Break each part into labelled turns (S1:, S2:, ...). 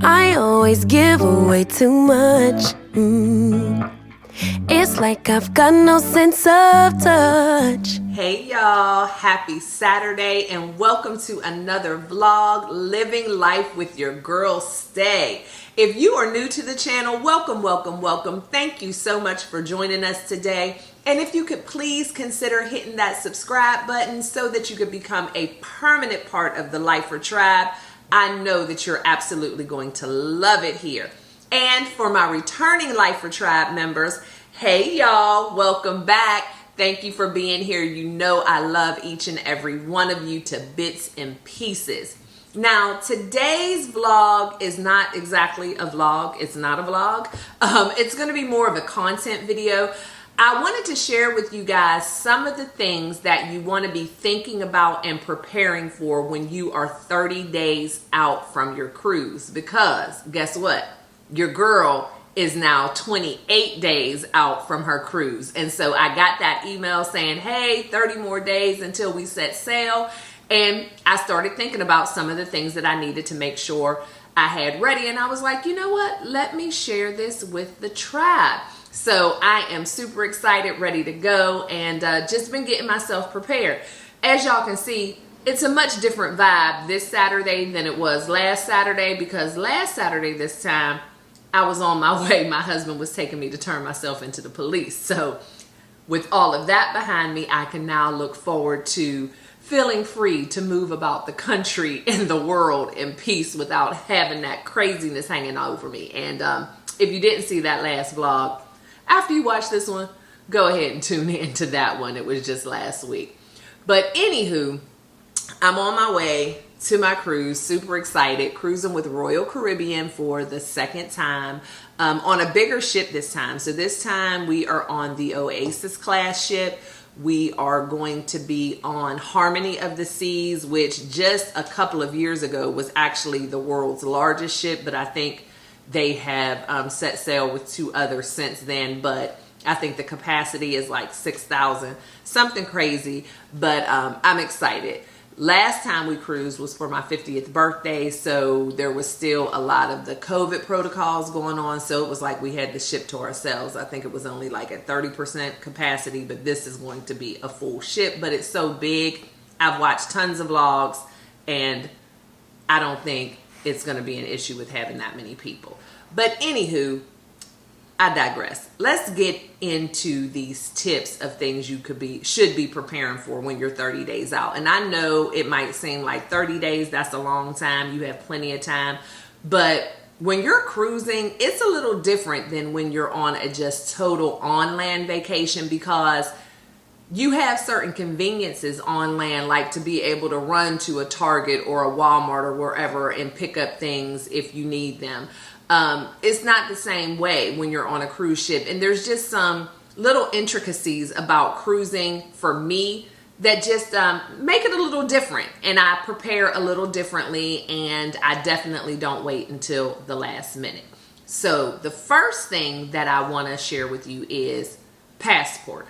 S1: I always give away too much. It's like I've got no sense of touch.
S2: Hey y'all, happy Saturday and welcome to another vlog, Living Life with your girl Stay. If you are new to the channel, welcome. Thank you so much for joining us today. And if you could please consider hitting that subscribe button so that you could become a permanent part of the Lifer Tribe. I know that you're absolutely going to love it here. And for my returning Lifer Tribe members, hey y'all, welcome back. Thank you for being here. You know I love each and every one of you to bits and pieces. Now, today's vlog is not exactly a vlog. It's not a vlog. It's going to be more of a content video. I wanted to share with you guys some of the things that you want to be thinking about and preparing for when you are 30 days out from your cruise. Because guess what? Your girl is now 28 days out from her cruise. And so I got that email saying, hey, 30 more days until we set sail. And I started thinking about some of the things that I needed to make sure I had ready. And I was like, you know what? Let me share this with the tribe. So I am super excited, ready to go, and just been getting myself prepared. As y'all can see, it's a much different vibe this Saturday than it was last Saturday, because last Saturday this time, I was on my way. My husband was taking me to turn myself into the police. So with all of that behind me, I can now look forward to feeling free to move about the country and the world in peace without having that craziness hanging over me. And if you didn't see that last vlog, after you watch this one, go ahead and tune into that one. It was just last week. But anywho, I'm on my way to my cruise, super excited, cruising with Royal Caribbean for the second time, on a bigger ship this time. So this time we are on the Oasis class ship. We are going to be on Harmony of the Seas, which just a couple of years ago was actually the world's largest ship, but I think they have set sail with two others since then. But I think the capacity is like 6,000, something crazy, but I'm excited. Last time we cruised was for my 50th birthday, so there was still a lot of the COVID protocols going on, so it was like we had the ship to ourselves. I think it was only like at 30% capacity, but this is going to be a full ship, but it's so big. I've watched tons of vlogs, and I don't think it's going to be an issue with having that many people. But anywho, I digress. Let's get into these tips of things you should be preparing for when you're 30 days out. And I know it might seem like 30 days, that's a long time. You have plenty of time. But when you're cruising, it's a little different than when you're on a just total on-land vacation, because you have certain conveniences on land, like to be able to run to a Target or a Walmart or wherever and pick up things if you need them. It's not the same way when you're on a cruise ship. And there's just some little intricacies about cruising for me that just make it a little different. And I prepare a little differently, and I definitely don't wait until the last minute. So the first thing that I want to share with you is passport.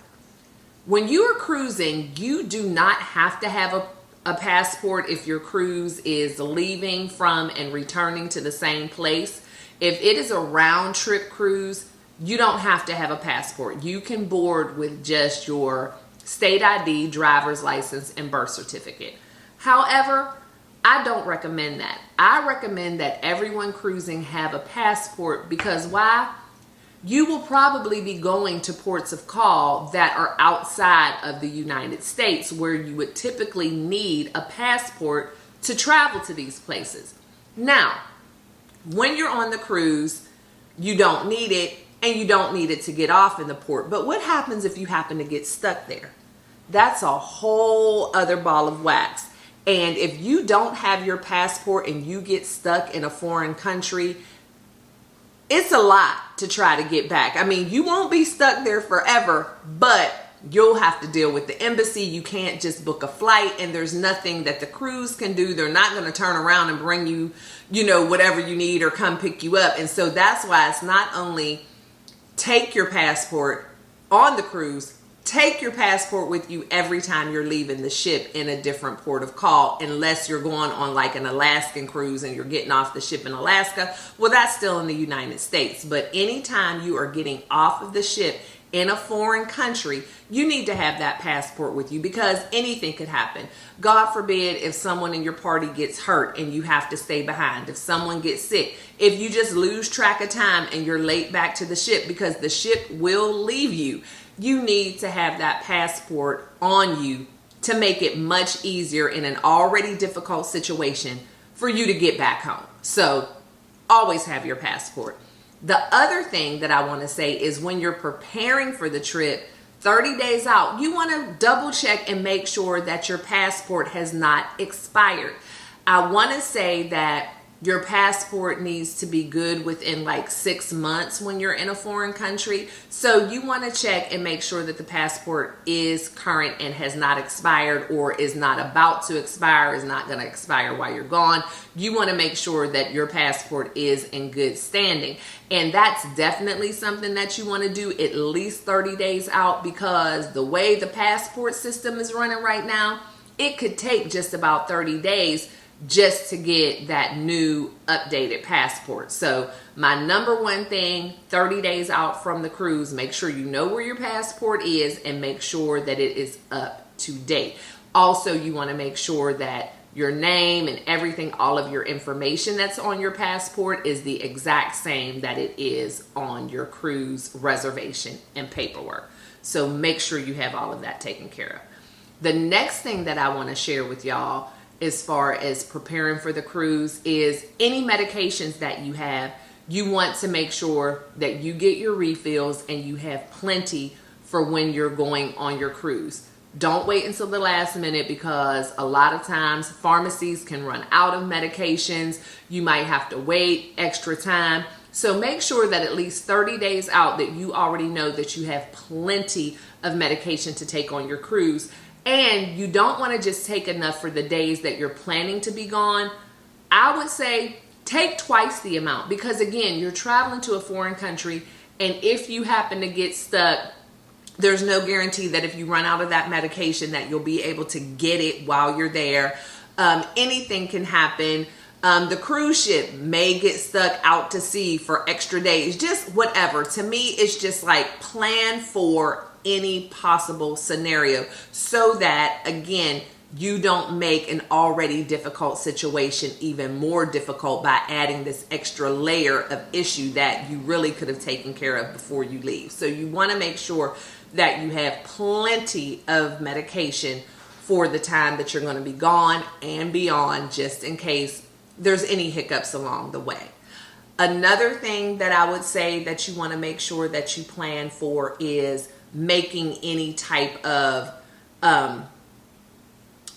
S2: When you are cruising, you do not have to have a passport if your cruise is leaving from and returning to the same place. If it is a round trip cruise, you don't have to have a passport. You can board with just your state ID, driver's license, and birth certificate. However, I don't recommend that. I recommend that everyone cruising have a passport, because why? You will probably be going to ports of call that are outside of the United States, where you would typically need a passport to travel to these places. Now, when you're on the cruise, you don't need it, and you don't need it to get off in the port. But what happens if you happen to get stuck there? That's a whole other ball of wax. And if you don't have your passport and you get stuck in a foreign country, it's a lot to try to get back. I mean, you won't be stuck there forever, but you'll have to deal with the embassy. You can't just book a flight, and there's nothing that the cruise can do. They're not going to turn around and bring you, whatever you need or come pick you up. And so that's why it's not only take your passport on the cruise, take your passport with you every time you're leaving the ship in a different port of call, unless you're going on like an Alaskan cruise and you're getting off the ship in Alaska. Well, that's still in the United States. But anytime you are getting off of the ship in a foreign country, you need to have that passport with you, because anything could happen. God forbid if someone in your party gets hurt and you have to stay behind, if someone gets sick, if you just lose track of time and you're late back to the ship, because the ship will leave you. You need to have that passport on you to make it much easier in an already difficult situation for you to get back home. So always have your passport. The other thing that I want to say is, when you're preparing for the trip 30 days out, you want to double check and make sure that your passport has not expired. I want to say that your passport needs to be good within like 6 months when you're in a foreign country. So you want to check and make sure that the passport is current and has not expired, or is not about to expire, is not going to expire while you're gone. You want to make sure that your passport is in good standing. And that's definitely something that you want to do at least 30 days out, because the way the passport system is running right now, it could take just about 30 days just to get that new updated passport. So my number one thing, 30 days out from the cruise, make sure you know where your passport is and make sure that it is up to date. Also, you want to make sure that your name and everything, all of your information that's on your passport, is the exact same that it is on your cruise reservation and paperwork. So make sure you have all of that taken care of. The next thing that I want to share with y'all as far as preparing for the cruise is any medications that you have. You want to make sure that you get your refills and you have plenty for when you're going on your cruise. Don't wait until the last minute, because a lot of times pharmacies can run out of medications. You might have to wait extra time. So make sure that at least 30 days out that you already know that you have plenty of medication to take on your cruise. And you don't want to just take enough for the days that you're planning to be gone. I would say take twice the amount, because again, you're traveling to a foreign country, and if you happen to get stuck, there's no guarantee that if you run out of that medication that you'll be able to get it while you're there. Anything can happen. The cruise ship may get stuck out to sea for extra days, just whatever. To me, it's just like plan for any possible scenario, so that again, you don't make an already difficult situation even more difficult by adding this extra layer of issue that you really could have taken care of before you leave. So you want to make sure that you have plenty of medication for the time that you're going to be gone and beyond, just in case there's any hiccups along the way. Another thing that I would say that you want to make sure that you plan for is making any type of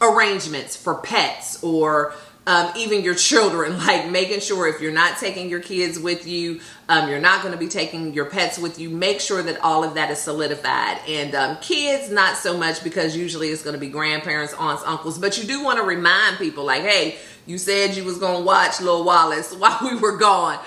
S2: arrangements for pets, or even your children, like making sure if you're not taking your kids with you, you're not going to be taking your pets with you, make sure that all of that is solidified. And kids, not so much, because usually it's going to be grandparents, aunts, uncles, but you do want to remind people like, hey, you said you was going to watch Lil Wallace while we were gone.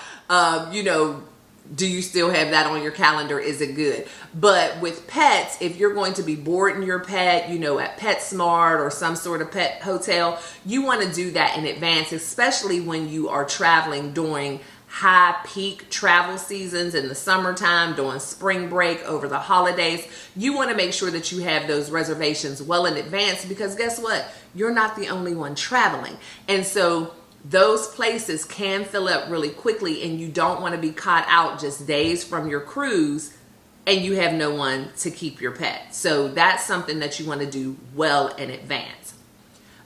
S2: Do you still have that on your calendar? Is it good? But with pets, if you're going to be boarding your pet, at PetSmart or some sort of pet hotel, you want to do that in advance, especially when you are traveling during high peak travel seasons in the summertime, during spring break, over the holidays. You want to make sure that you have those reservations well in advance, because guess what? You're not the only one traveling. And so those places can fill up really quickly, and you don't want to be caught out just days from your cruise and you have no one to keep your pet. So that's something that you want to do well in advance.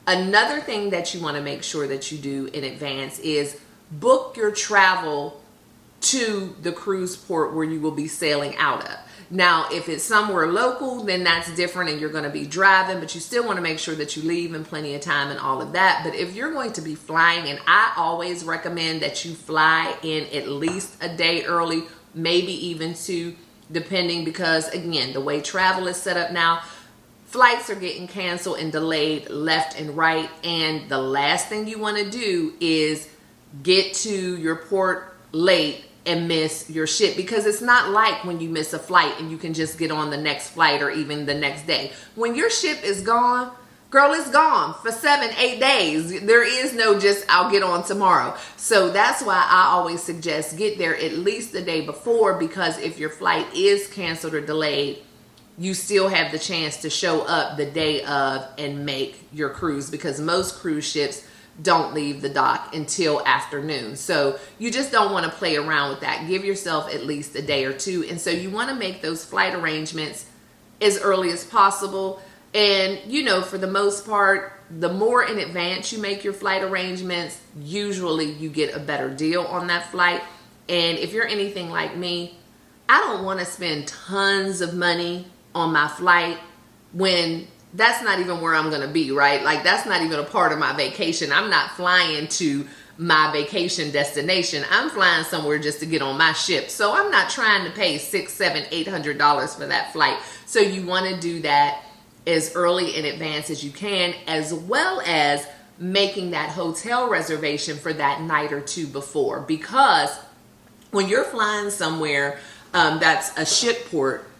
S2: Another thing that you want to make sure that you do in advance is book your travel to the cruise port where you will be sailing out of. Now, if it's somewhere local, then that's different and you're going to be driving, but you still want to make sure that you leave in plenty of time and all of that. But if you're going to be flying, and I always recommend that you fly in at least a day early, maybe even two, depending, because again, the way travel is set up now, flights are getting canceled and delayed left and right. And the last thing you want to do is get to your port late and miss your ship, because it's not like when you miss a flight and you can just get on the next flight or even the next day. When your ship is gone, girl, it's gone for 7-8 days. There is no just I'll get on tomorrow. So that's why I always suggest get there at least the day before, because if your flight is canceled or delayed, you still have the chance to show up the day of and make your cruise, because most cruise ships don't leave the dock until afternoon. So you just don't want to play around with that. Give yourself at least a day or two. And so you want to make those flight arrangements as early as possible. And, you know, for the most part, the more in advance you make your flight arrangements, usually you get a better deal on that flight. And if you're anything like me, I don't want to spend tons of money on my flight when that's not even where I'm going to be, right? Like, that's not even a part of my vacation. I'm not flying to my vacation destination. I'm flying somewhere just to get on my ship. So I'm not trying to pay $600, $700, $800 for that flight. So you want to do that as early in advance as you can, as well as making that hotel reservation for that night or two before. Because when you're flying somewhere that's a ship port,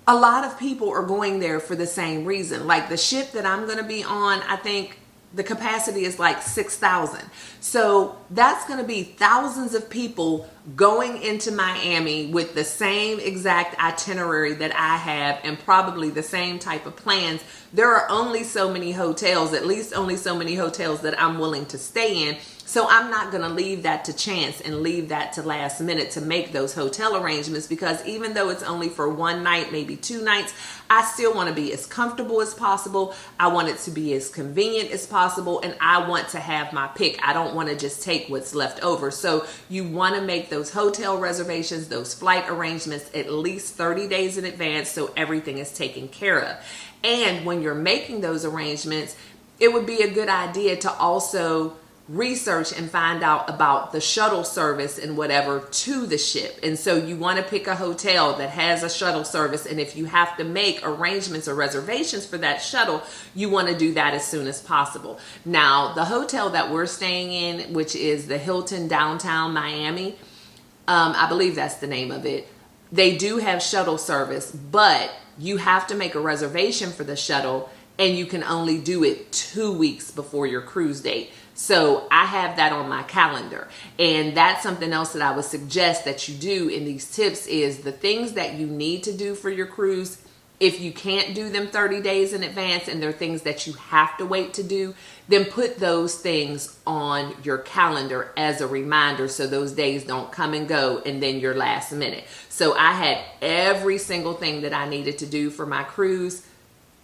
S2: a lot of people are going there for the same reason. Like the ship that I'm going to be on, I think the capacity is like 6,000. So that's going to be thousands of people going into Miami with the same exact itinerary that I have and probably the same type of plans. There are only so many hotels, at least only so many hotels that I'm willing to stay in. So I'm not going to leave that to chance and leave that to last minute to make those hotel arrangements, because even though it's only for one night, maybe 2 nights, I still want to be as comfortable as possible. I want it to be as convenient as possible, and I want to have my pick. I don't want to just take what's left over. So you want to make those hotel reservations, those flight arrangements at least 30 days in advance so everything is taken care of. And when you're making those arrangements, it would be a good idea to also research and find out about the shuttle service and whatever to the ship. And so you want to pick a hotel that has a shuttle service, and if you have to make arrangements or reservations for that shuttle, you want to do that as soon as possible. Now, the hotel that we're staying in, which is the Hilton downtown Miami, I believe that's the name of it, they do have shuttle service, but you have to make a reservation for the shuttle, and you can only do it 2 weeks before your cruise date. So I have that on my calendar. And that's something else that I would suggest that you do in these tips is the things that you need to do for your cruise. If you can't do them 30 days in advance and they're things that you have to wait to do, then put those things on your calendar as a reminder so those days don't come and go and then you're last minute. So I had every single thing that I needed to do for my cruise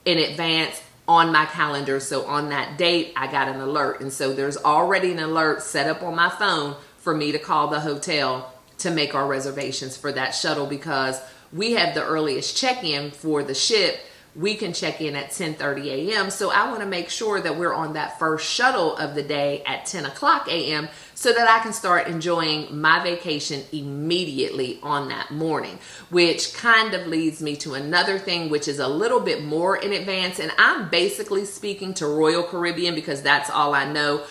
S2: in advance on my calendar. So on that date, I got an alert. And so there's already an alert set up on my phone for me to call the hotel to make our reservations for that shuttle, because we have the earliest check-in for the ship. We can check in at 10:30 a.m. So I want to make sure that we're on that first shuttle of the day at 10 o'clock a.m. so that I can start enjoying my vacation immediately on that morning, which kind of leads me to another thing, which is a little bit more in advance. And I'm basically speaking to Royal Caribbean because that's all I know.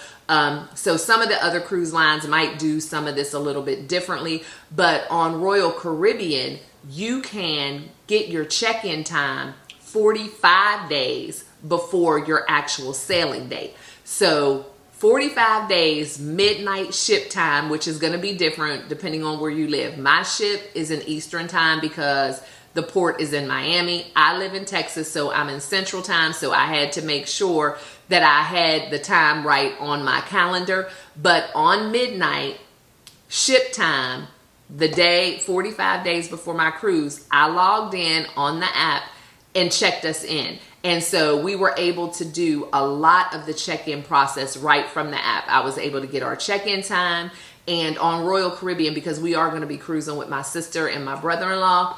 S2: So some of the other cruise lines might do some of this a little bit differently, but on Royal Caribbean, you can get your check-in time 45 days before your actual sailing date. So 45 days, midnight ship time, which is going to be different depending on where you live. My ship is in Eastern time because the port is in Miami. I live in Texas, so I'm in Central time. So I had to make sure that I had the time right on my calendar. But on midnight ship time, the day, 45 days before my cruise, I logged in on the app and checked us in. And so we were able to do a lot of the check-in process right from the app. I was able to get our check-in time. And on Royal Caribbean, because we are going to be cruising with my sister and my brother-in-law,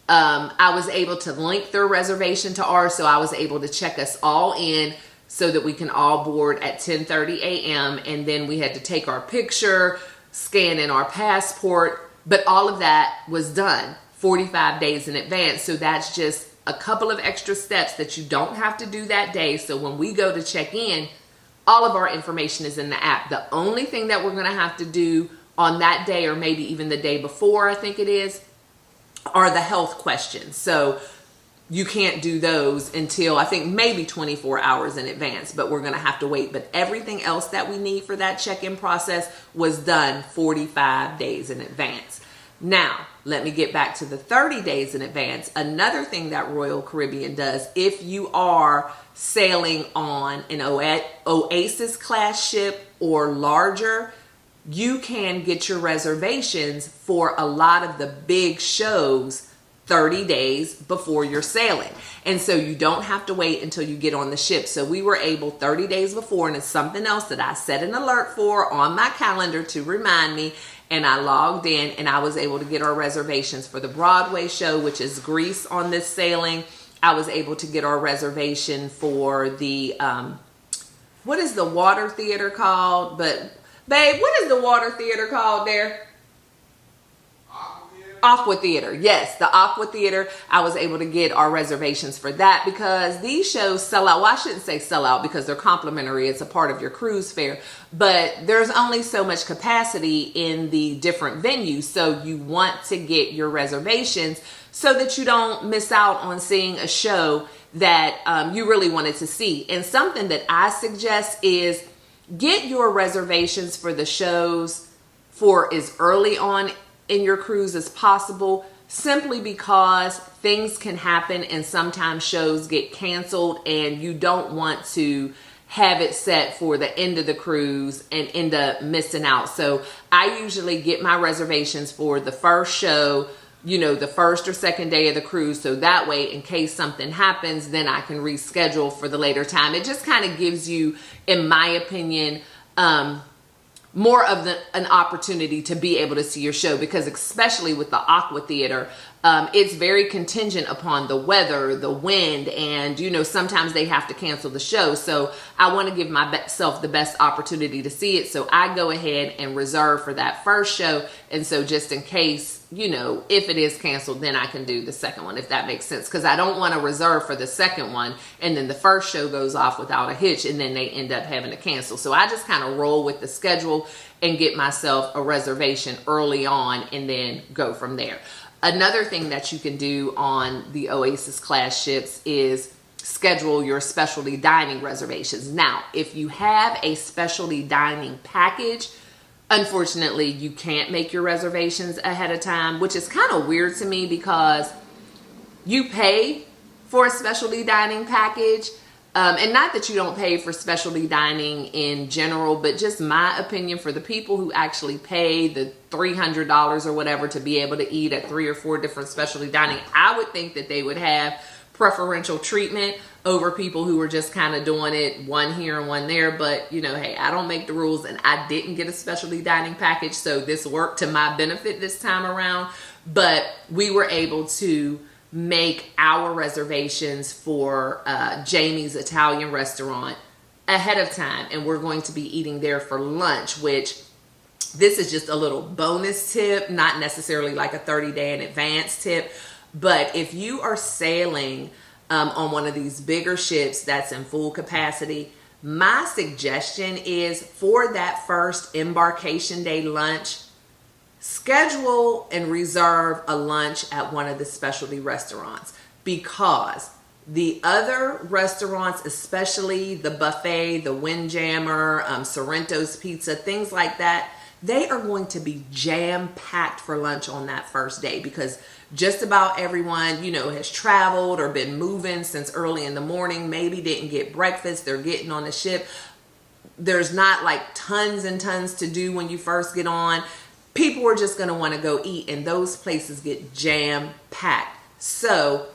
S2: I was able to link their reservation to ours. So I was able to check us all in so that we can all board at 10:30 a.m. And then we had to take our picture, scan in our passport. But all of that was done 45 days in advance. So that's just a couple of extra steps that you don't have to do that day. So when we go to check in, all of our information is in the app. The only thing that we're going to have to do on that day, or maybe even the day before, I think it is, are the health questions. So you can't do those until I think maybe 24 hours in advance, but we're going to have to wait. But everything else that we need for that check-in process was done 45 days in advance. Now, let me get back to the 30 days in advance. Another thing that Royal Caribbean does, if you are sailing on an Oasis class ship or larger, you can get your reservations for a lot of the big shows 30 days before you're sailing. And so you don't have to wait until you get on the ship. So we were able 30 days before, and it's something else that I set an alert for on my calendar to remind me. And I logged in and I was able to get our reservations for the Broadway show, which is Grease on this sailing. I was able to get our reservation for the, what is the water theater called? But babe, what is the water theater called there? Aqua Theater. Yes, the Aqua Theater. I was able to get our reservations for that because these shows sell out. Well, I shouldn't say sell out because they're complimentary. It's a part of your cruise fare. But there's only so much capacity in the different venues. So you want to get your reservations so that you don't miss out on seeing a show that you really wanted to see. And something that I suggest is get your reservations for the shows for as early on in your cruise as possible, simply because things can happen and sometimes shows get canceled and you don't want to have it set for the end of the cruise and end up missing out. So I usually get my reservations for the first show, you know, the first or second day of the cruise. So that way, in case something happens, then I can reschedule for the later time. It just kind of gives you, in my opinion, more of an opportunity to be able to see your show, because especially with the Aqua Theater, it's very contingent upon the weather, the wind, and you know, sometimes they have to cancel the show. So I want to give myself the best opportunity to see it. So I go ahead and reserve for that first show. And so just in case, you know, if it is canceled, then I can do the second one, if that makes sense. Because I don't want to reserve for the second one and then the first show goes off without a hitch and then they end up having to cancel. So I just kind of roll with the schedule and get myself a reservation early on and then go from there. Another thing that you can do on the Oasis class ships is schedule your specialty dining reservations. Now, if you have a specialty dining package, unfortunately, you can't make your reservations ahead of time, which is kind of weird to me because you pay for a specialty dining package. And not that you don't pay for specialty dining in general, but just my opinion, for the people who actually pay the $300 or whatever to be able to eat at 3 or 4 different specialty dining, I would think that they would have preferential treatment over people who are just kind of doing it one here and one there. But you know, hey, I don't make the rules and I didn't get a specialty dining package, so this worked to my benefit this time around. But we were able to make our reservations for Jamie's Italian restaurant ahead of time, and we're going to be eating there for lunch, which this is just a little bonus tip, not necessarily like a 30-day in advance tip. But if you are sailing on one of these bigger ships that's in full capacity, my suggestion is for that first embarkation day lunch, schedule and reserve a lunch at one of the specialty restaurants, because the other restaurants, especially the buffet, the Windjammer, Sorrento's Pizza, things like that, they are going to be jam-packed for lunch on that first day, because just about everyone, you know, has traveled or been moving since early in the morning, maybe didn't get breakfast, they're getting on the ship. There's not like tons and tons to do when you first get on. People are just going to want to go eat, and those places get jam-packed. So,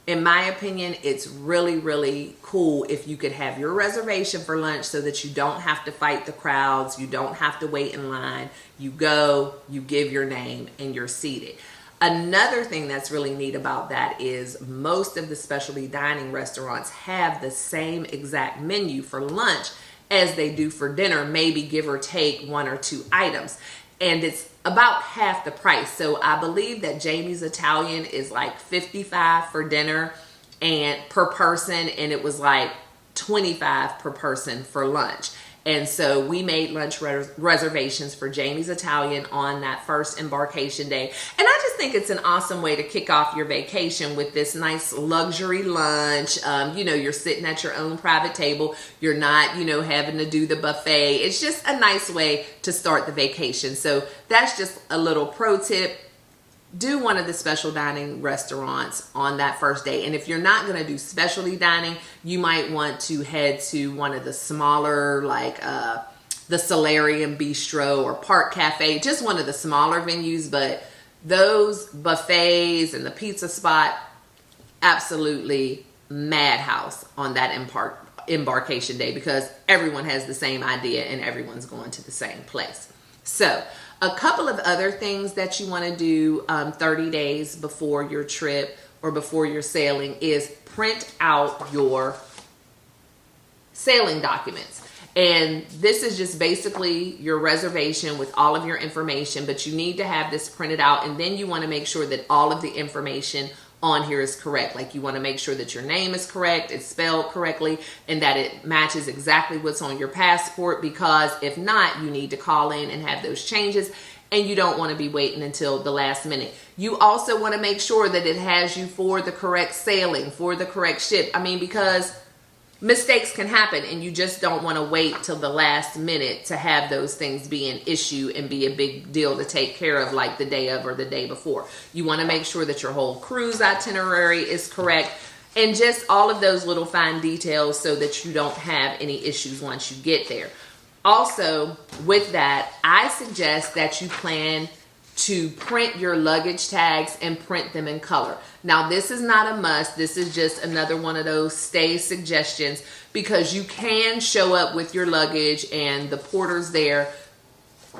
S2: in my opinion, it's really, really cool if you could have your reservation for lunch so that you don't have to fight the crowds, you don't have to wait in line. You go, you give your name, and you're seated. Another thing that's really neat about that is most of the specialty dining restaurants have the same exact menu for lunch as they do for dinner, maybe give or take 1 or 2 items. And it's about half the price. So I believe that Jamie's Italian is like $55 for dinner and per person, and it was like $25 per person for lunch. And so we made lunch reservations for Jamie's Italian on that first embarkation day. And I just think it's an awesome way to kick off your vacation with this nice luxury lunch. You're sitting at your own private table. You're not, having to do the buffet. It's just a nice way to start the vacation. So that's just a little pro tip. Do one of the special dining restaurants on that first day. And if you're not going to do specialty dining, you might want to head to one of the smaller, like the Solarium Bistro or Park Cafe, just one of the smaller venues. But those buffets and the pizza spot, absolutely madhouse on that embarkation day, because everyone has the same idea and everyone's going to the same place. So a couple of other things that you want to do 30 days before your trip or before you're sailing is print out your sailing documents. And this is just basically your reservation with all of your information, but you need to have this printed out, and then you want to make sure that all of the information on here is correct. Like, you want to make sure that your name is correct, it's spelled correctly, and that it matches exactly what's on your passport, because if not, you need to call in and have those changes, and you don't want to be waiting until the last minute. You also want to make sure that it has you for the correct sailing, for the correct ship. Because mistakes can happen, and you just don't want to wait till the last minute to have those things be an issue and be a big deal to take care of, like the day of or the day before. You want to make sure that your whole cruise itinerary is correct, and just all of those little fine details so that you don't have any issues once you get there. Also, with that, I suggest that you plan to print your luggage tags and print them in color. Now, this is not a must. This is just another one of those stay suggestions, because you can show up with your luggage and the porters there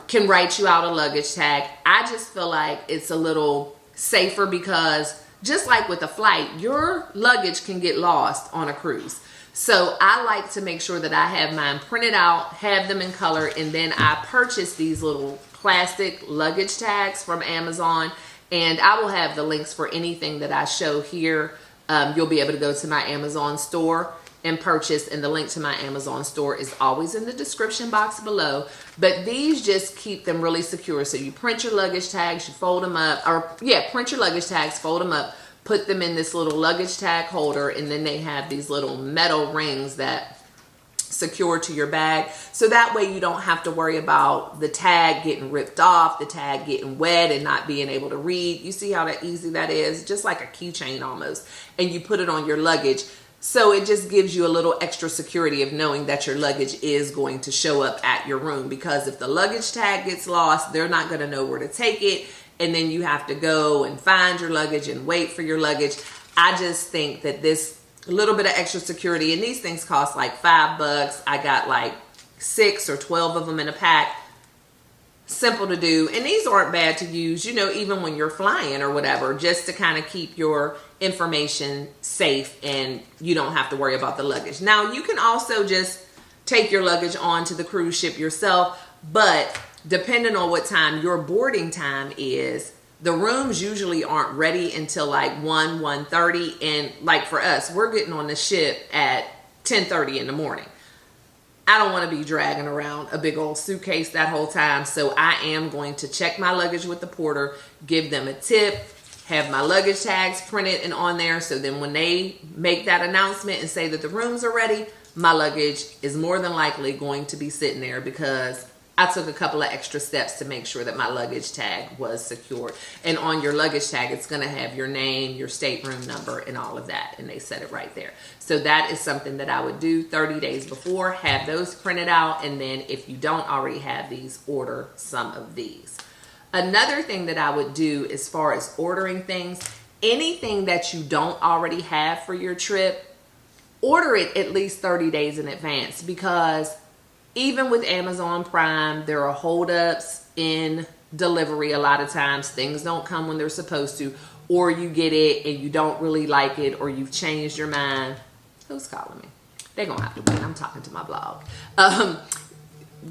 S2: can write you out a luggage tag. I just feel like it's a little safer, because just like with a flight, your luggage can get lost on a cruise. So I like to make sure that I have mine printed out, have them in color, and then I purchase these little plastic luggage tags from Amazon, and I will have the links for anything that I show here. You'll be able to go to my Amazon store and purchase, and the link to my Amazon store is always in the description box below. But these just keep them really secure. So you print your luggage tags, you fold them up, print your luggage tags, fold them up, put them in this little luggage tag holder, and then they have these little metal rings that secure to your bag, so that way you don't have to worry about the tag getting ripped off, the tag getting wet and not being able to read. You see how that easy that is? Just like a keychain almost. And you put it on your luggage, so it just gives you a little extra security of knowing that your luggage is going to show up at your room, because if the luggage tag gets lost, they're not going to know where to take it, and then you have to go and find your luggage and wait for your luggage. I just think that this a little bit of extra security, and these things cost like $5. I got like 6 or 12 of them in a pack. Simple to do, and these aren't bad to use, even when you're flying or whatever, just to kind of keep your information safe and you don't have to worry about the luggage. Now, you can also just take your luggage onto the cruise ship yourself, but depending on what time your boarding time is, the rooms usually aren't ready until like 1:30, and like for us, we're getting on the ship at 10:30 in the morning. I don't want to be dragging around a big old suitcase that whole time, so I am going to check my luggage with the porter, give them a tip, have my luggage tags printed and on there, so then when they make that announcement and say that the rooms are ready, my luggage is more than likely going to be sitting there, because I took a couple of extra steps to make sure that my luggage tag was secured. And on your luggage tag, it's going to have your name, your stateroom number, and all of that. And they said it right there. So that is something that I would do 30 days before. Have those printed out. And then if you don't already have these, order some of these. Another thing that I would do as far as ordering things, anything that you don't already have for your trip, order it at least 30 days in advance, because even with Amazon Prime, there are holdups in delivery a lot of times. Things don't come when they're supposed to, or you get it and you don't really like it, or you've changed your mind. Who's calling me? They're going to have to wait. I'm talking to my blog.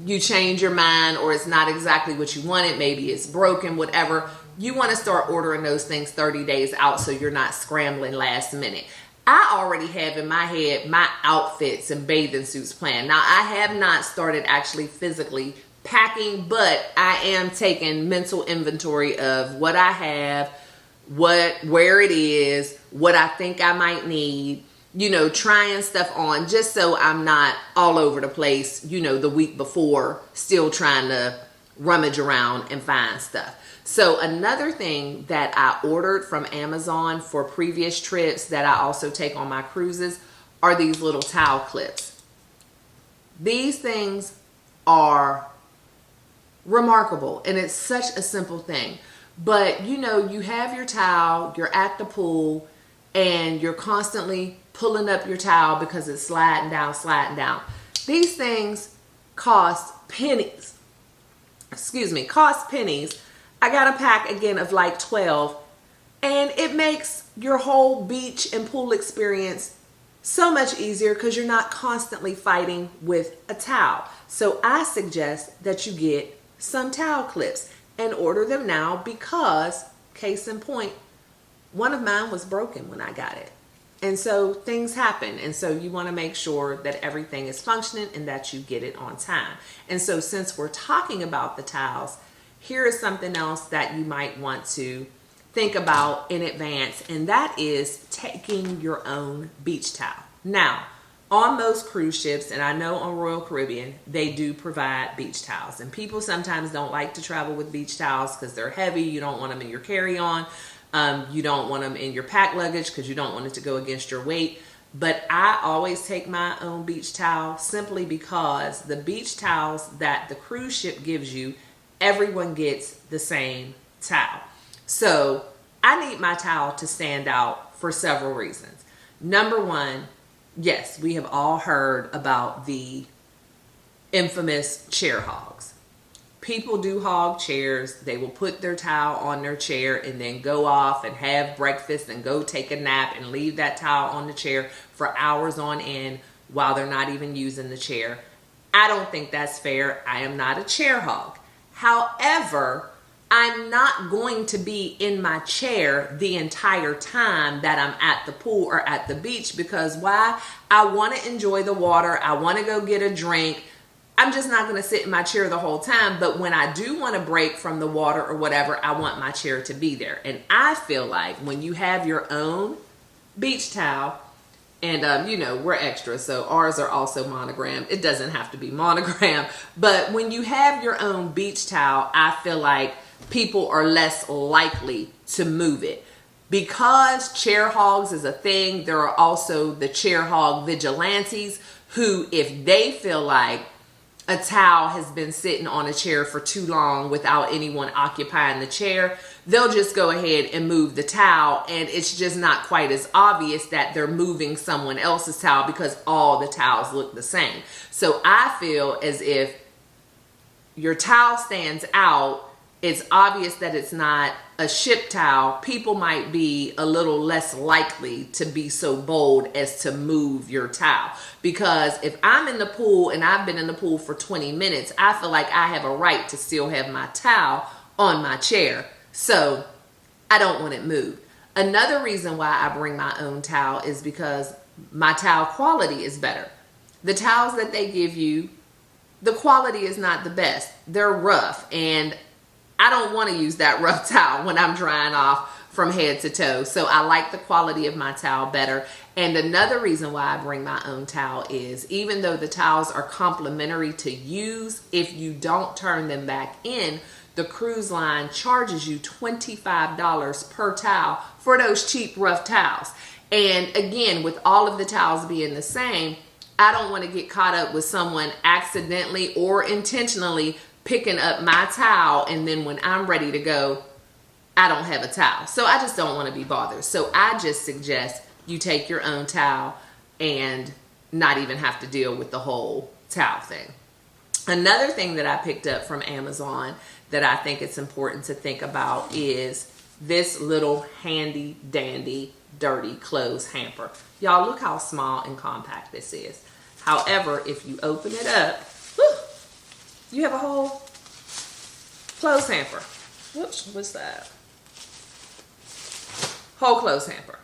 S2: You change your mind, or it's not exactly what you wanted. Maybe it's broken, whatever. You want to start ordering those things 30 days out, so you're not scrambling last minute. I already have in my head my outfits and bathing suits planned. Now, I have not started actually physically packing, but I am taking mental inventory of what I have, where it is, what I think I might need, trying stuff on just so I'm not all over the place, the week before, still trying to rummage around and find stuff. So another thing that I ordered from Amazon for previous trips that I also take on my cruises are these little towel clips. These things are remarkable, and it's such a simple thing. But you have your towel, you're at the pool, and you're constantly pulling up your towel because it's sliding down, sliding down. These things cost pennies. Cost pennies. I got a pack again of like 12, and it makes your whole beach and pool experience so much easier because you're not constantly fighting with a towel. So I suggest that you get some towel clips and order them now because, case in point, one of mine was broken when I got it. And so things happen. And so you want to make sure that everything is functioning and that you get it on time. And so since we're talking about the towels, here is something else that you might want to think about in advance, and that is taking your own beach towel. Now, on most cruise ships, and I know on Royal Caribbean, they do provide beach towels. And people sometimes don't like to travel with beach towels because they're heavy. You don't want them in your carry-on. You don't want them in your pack luggage because you don't want it to go against your weight. But I always take my own beach towel simply because the beach towels that the cruise ship gives you, everyone gets the same towel. So I need my towel to stand out for several reasons. Number one, yes, we have all heard about the infamous chair hogs. People do hog chairs. They will put their towel on their chair and then go off and have breakfast and go take a nap and leave that towel on the chair for hours on end while they're not even using the chair. I don't think that's fair. I am not a chair hog. However, I'm not going to be in my chair the entire time that I'm at the pool or at the beach because why? I want to enjoy the water. I want to go get a drink. I'm just not going to sit in my chair the whole time. But when I do want to break from the water or whatever, I want my chair to be there. And I feel like when you have your own beach towel, and, we're extra, so ours are also monogrammed. It doesn't have to be monogrammed. But when you have your own beach towel, I feel like people are less likely to move it. Because chair hogs is a thing, there are also the chair hog vigilantes who, if they feel like a towel has been sitting on a chair for too long without anyone occupying the chair, they'll just go ahead and move the towel, and it's just not quite as obvious that they're moving someone else's towel because all the towels look the same. So I feel as if your towel stands out, it's obvious that it's not a ship towel, people might be a little less likely to be so bold as to move your towel. Because if I'm in the pool and I've been in the pool for 20 minutes, I feel like I have a right to still have my towel on my chair. So I don't want it moved. Another reason why I bring my own towel is because my towel quality is better. The towels that they give you, the quality is not the best. They're rough, and I don't want to use that rough towel when I'm drying off from head to toe. So I like the quality of my towel better. And another reason why I bring my own towel is even though the towels are complimentary to use, if you don't turn them back in, the cruise line charges you $25 per towel for those cheap rough towels. And again, with all of the towels being the same, I don't want to get caught up with someone accidentally or intentionally picking up my towel, and then when I'm ready to go, I don't have a towel. So I just don't want to be bothered. So I just suggest you take your own towel and not even have to deal with the whole towel thing. Another thing that I picked up from Amazon that I think it's important to think about is this little handy dandy dirty clothes hamper. Y'all, look how small and compact this is. However, if you open it up, you have a whole clothes hamper. Whoops, what's that? Whole clothes hamper.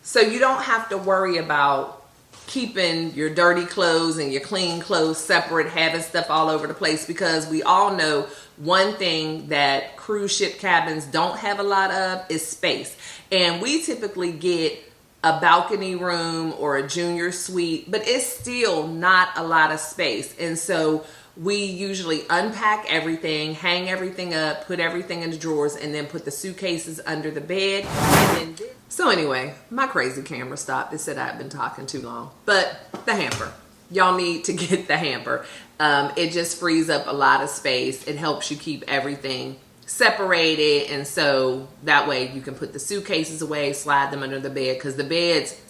S2: So you don't have to worry about keeping your dirty clothes and your clean clothes separate, having stuff all over the place, because we all know one thing that cruise ship cabins don't have a lot of is space. And we typically get a balcony room or a junior suite, but it's still not a lot of space. And so we usually unpack everything, hang everything up, put everything in the drawers, and then put the suitcases under the bed. And then so anyway, my crazy camera stopped. It said I've been talking too long. But the hamper. Y'all need to get the hamper. It just frees up a lot of space. It helps you keep everything separated, and so that way you can put the suitcases away, slide them under the bed, because the beds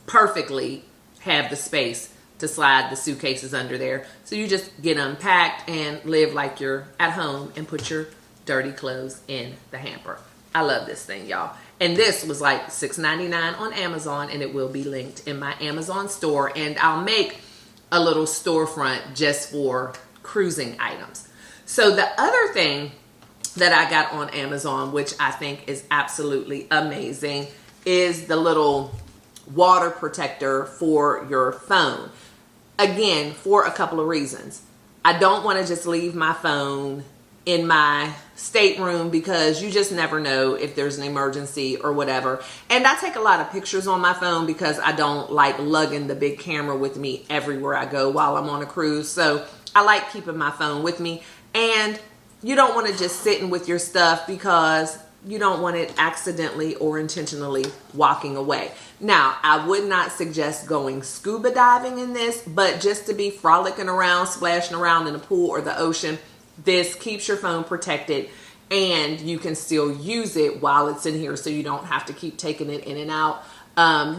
S2: perfectly have the space to slide the suitcases under there. So you just get unpacked and live like you're at home and put your dirty clothes in the hamper. I love this thing, y'all. And this was like $6.99 on Amazon, and it will be linked in my Amazon store. And I'll make a little storefront just for cruising items. So the other thing that I got on Amazon, which I think is absolutely amazing, is the little water protector for your phone. Again, for a couple of reasons. I don't want to just leave my phone in my stateroom, because you just never know if there's an emergency or whatever. And I take a lot of pictures on my phone because I don't like lugging the big camera with me everywhere I go while I'm on a cruise. So I like keeping my phone with me. And you don't want to just sitting with your stuff because you don't want it accidentally or intentionally walking away. Now, I would not suggest going scuba diving in this, but just to be frolicking around, splashing around in the pool or the ocean, this keeps your phone protected, and you can still use it while it's in here, so you don't have to keep taking it in and out.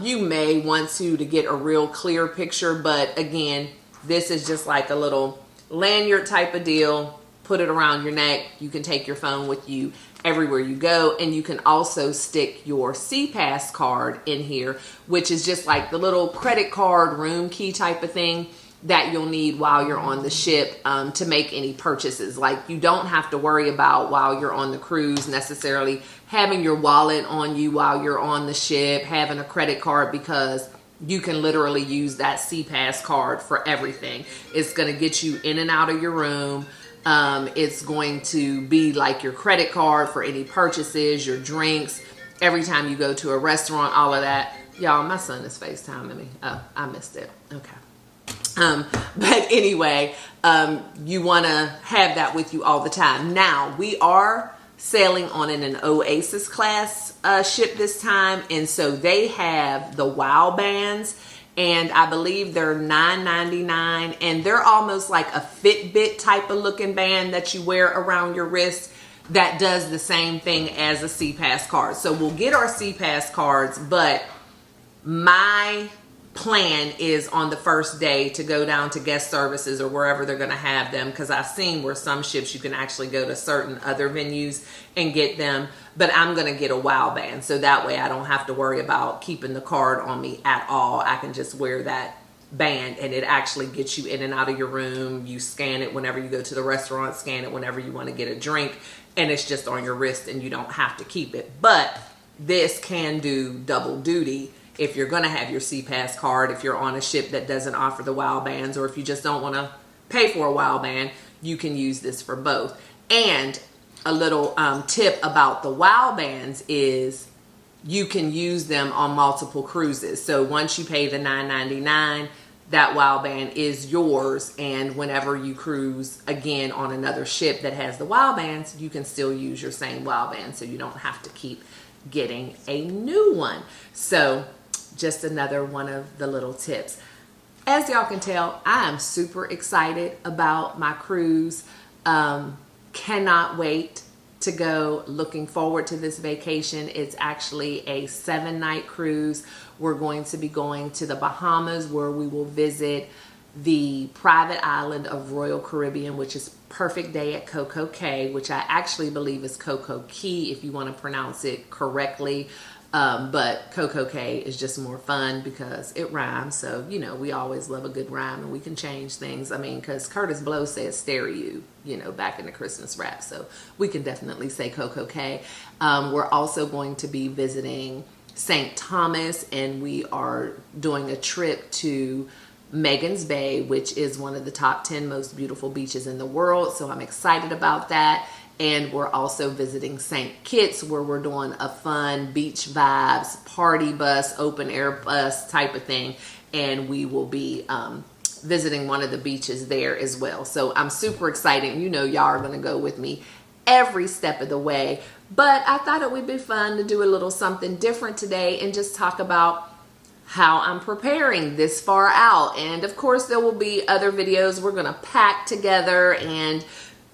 S2: You may want to get a real clear picture, but again, this is just like a little lanyard type of deal. Put it around your neck. You can take your phone with you everywhere you go, and you can also stick your CPass card in here, which is just like the little credit card room key type of thing that you'll need while you're on the ship to make any purchases. Like, you don't have to worry about, while you're on the cruise, necessarily having your wallet on you while you're on the ship, having a credit card, because you can literally use that CPass card for everything. It's going to get you in and out of your room. It's going to be like your credit card for any purchases, your drinks, every time you go to a restaurant, all of that. Y'all, my son is FaceTiming me. Oh, I missed it. Okay. But anyway, you want to have that with you all the time. Now, we are sailing on an Oasis class ship this time, and so they have the WOW bands, and I believe they're $9.99, and they're almost like a Fitbit type of looking band that you wear around your wrist that does the same thing as a CPass card. So we'll get our CPass cards, but my plan is on the first day to go down to guest services or wherever they're going to have them, because I've seen where some ships you can actually go to certain other venues and get them, but I'm going to get a WOW band, so that way I don't have to worry about keeping the card on me at all. I can just wear that band, and it actually gets you in and out of your room. You scan it whenever you go to the restaurant, scan it whenever you want to get a drink, and it's just on your wrist and you don't have to keep it. But this can do double duty if you're going to have your CPass card, if you're on a ship that doesn't offer the WOW bands, or if you just don't want to pay for a WOW band, you can use this for both. And a little tip about the WOW bands is you can use them on multiple cruises. So once you pay the $9.99, that WOW band is yours, and whenever you cruise again on another ship that has the WOW bands, you can still use your same WOW band, so you don't have to keep getting a new one. So just another one of the little tips. As y'all can tell, I am super excited about my cruise. Cannot wait to go. Looking forward to this vacation. It's actually a 7-night cruise. We're going to be going to the Bahamas, where we will visit the private island of Royal Caribbean, which is Perfect Day at Coco Cay, which I actually believe is Coco Key if you want to pronounce it correctly. But Coco Cay is just more fun because it rhymes. So, you know, we always love a good rhyme, and we can change things. I mean, because Curtis Blow said stereo, you know, back in the Christmas rap. So we can definitely say Coco Cay. We're also going to be visiting St. Thomas, and we are doing a trip to Megan's Bay, which is one of the top 10 most beautiful beaches in the world. So I'm excited about that. And we're also visiting St. Kitts, where we're doing a fun beach vibes party bus, open air bus type of thing. And we will be visiting one of the beaches there as well. So I'm super excited. You know, y'all are going to go with me every step of the way. But I thought it would be fun to do a little something different today and just talk about how I'm preparing this far out. And of course, there will be other videos. We're going to pack together and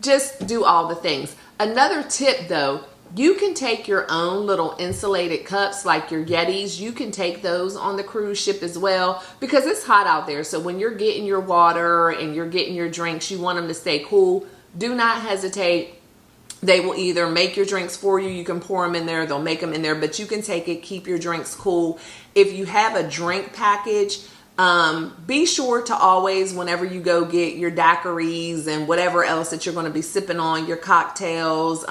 S2: just do all the things. Another tip though, you can take your own little insulated cups like your Yetis. You can take those on the cruise ship as well, because it's hot out there. So when you're getting your water and you're getting your drinks, you want them to stay cool. Do not hesitate. They will either make your drinks for you. You can pour them in there. They'll make them in there, but you can take it, keep your drinks cool. If you have a drink package, be sure to always, whenever you go get your daiquiris and whatever else that you're going to be sipping on, your cocktails,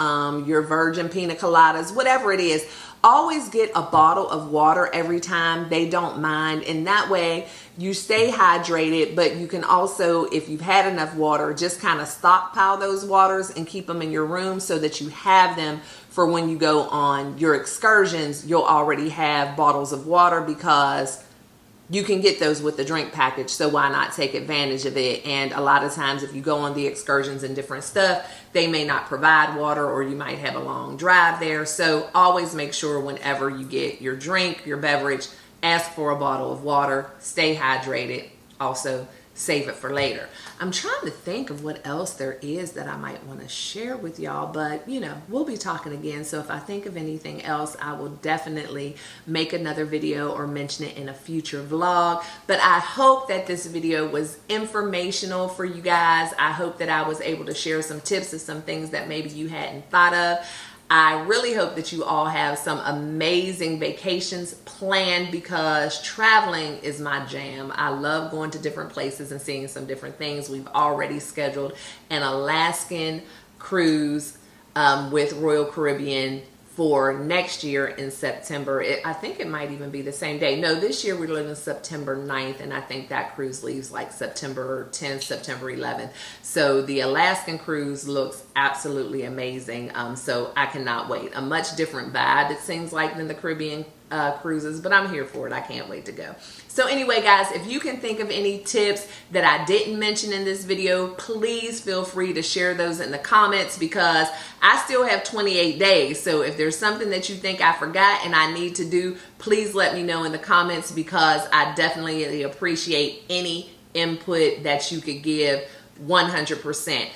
S2: your virgin pina coladas, whatever it is, always get a bottle of water every time. They don't mind. And that way you stay hydrated, but you can also, if you've had enough water, just kind of stockpile those waters and keep them in your room so that you have them for when you go on your excursions. You'll already have bottles of water because you can get those with the drink package, so why not take advantage of it? And a lot of times if you go on the excursions and different stuff, they may not provide water, or you might have a long drive there. So always make sure whenever you get your drink, your beverage, ask for a bottle of water, stay hydrated, also save it for later. I'm trying to think of what else there is that I might want to share with y'all, but you know, we'll be talking again. So if I think of anything else, I will definitely make another video or mention it in a future vlog. But I hope that this video was informational for you guys. I hope that I was able to share some tips of some things that maybe you hadn't thought of. I really hope that you all have some amazing vacations planned, because traveling is my jam. I love going to different places and seeing some different things. We've already scheduled an Alaskan cruise with Royal Caribbean for next year in September. I think it might even be the same day. No, this year we're leaving September 9th, and I think that cruise leaves like September 10th, September 11th. So the Alaskan cruise looks absolutely amazing. So I cannot wait. A much different vibe, it seems like, than the Caribbean cruises, but I'm here for it. I can't wait to go. So anyway, guys, if you can think of any tips that I didn't mention in this video, please feel free to share those in the comments, because I still have 28 days. So if there's something that you think I forgot and I need to do, please let me know in the comments, because I definitely appreciate any input that you could give 100%.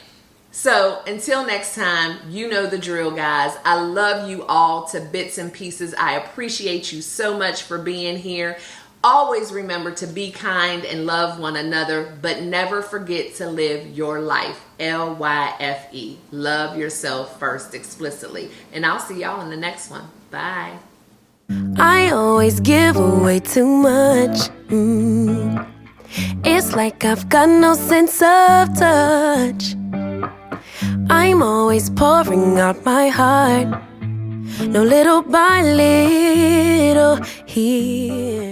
S2: So until next time, you know the drill, guys. I love you all to bits and pieces. I appreciate you so much for being here. Always remember to be kind and love one another, but never forget to live your life. LYFE. Love yourself first, explicitly. And I'll see y'all in the next one. Bye.
S1: I always give away too much. It's like I've got no sense of touch. I'm always pouring out my heart, no, little by little here.